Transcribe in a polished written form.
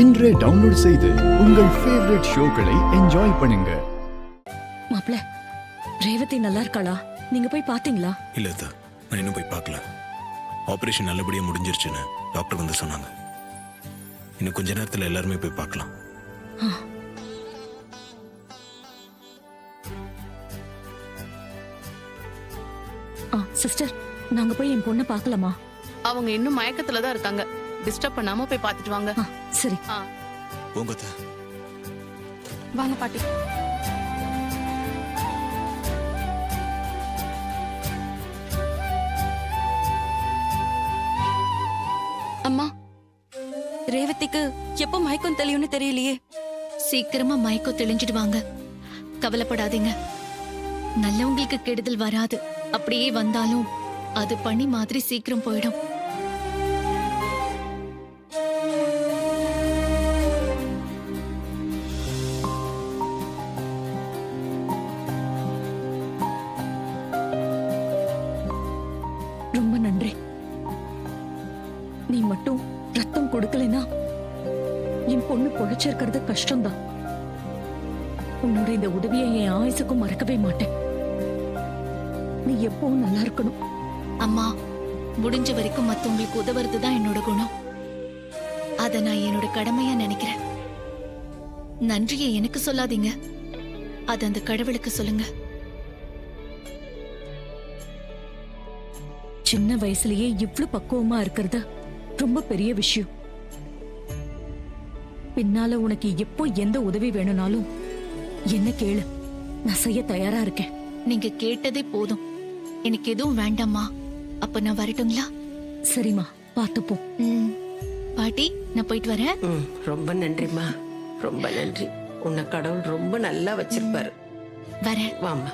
இன்றே டவுன்லோட் செய்து உங்கள் ஃபேவரட் ஷோக்களை என்ஜாய் பண்ணுங்க. மாப்ள, ரேவதி நல்லா இருக்காளா? நீங்க போய் பாத்தீங்களா? இல்ல அத்தா, நான் இன்னும் போய் பார்க்கல. ஆபரேஷன் நல்லபடியா முடிஞ்சிருச்சுன்னு டாக்டர் வந்து சொன்னாங்க. இன்னும் கொஞ்ச நேரத்துல எல்லாருமே போய் பார்க்கலாம். சிஸ்டர், நாங்க போய் என் பொண்ணை பார்க்கலாமா? அவங்க இன்னும் மயக்கத்துல தான் இருக்காங்க. டிஸ்டர்ப் பண்ணாம போய் பார்த்துட்டு வாங்க. சரி. போங்க அத்தா. வாங்க பாட்டி. அம்மா, ரேவதிக்கு எப்ப மயக்கம் தெளியும்னு தெரியலையே. சீக்கிரமா மயக்கம் தெளிஞ்சிடுவாங்க, கவலைப்படாதீங்க. நல்லவங்களுக்கு கெடுதல் வராது. அப்படியே வந்தாலும் அது பனி மாதிரி சீக்கிரம் போயிடும். ரொம்ப நன்றி. நீ மட்டும் ரத்தம் கொடுக்கலனா என் பொண்ணு பொழைச்சிருக்கிறது கஷ்டம்தான். உன்னோட இந்த உதவியை என் ஆயுசுக்கும் மறக்கவே மாட்டேன். நீ எப்பவும் நல்லா இருக்கணும். அம்மா, முடிஞ்ச வரைக்கும் மத்தவங்களுக்கு உதவுறதுதான் என்னோட குணம். அத நான் என்னோட கடமையா நினைக்கிறேன். நன்றியை எனக்கு சொல்லாதீங்க, அது அந்த கடவுளுக்கு சொல்லுங்க. சின்ன வயசுலயே இவ்ளோ பக்குவமா இருக்கிறது ரொம்ப பெரிய விஷயம். பின்னால உனக்கு எப்போ எந்த உதவி வேணும்னாலும் என்ன கேளு, நான் செய்ய தயாரா இருக்கேன். நீங்க கேட்டதே போதும், எனக்கு எதுவும் வேண்டாம்மா. அப்ப நான் வரட்டுங்களா? சரிம்மா, பார்த்துப்போம். பாட்டி, நான் போயிட்டு வரேன். ரொம்ப நன்றிம்மா, ரொம்ப நன்றி. உன்னை கடவுள் ரொம்ப நல்லா வச்சிருப்பாரு. வரேன். வாம்மா.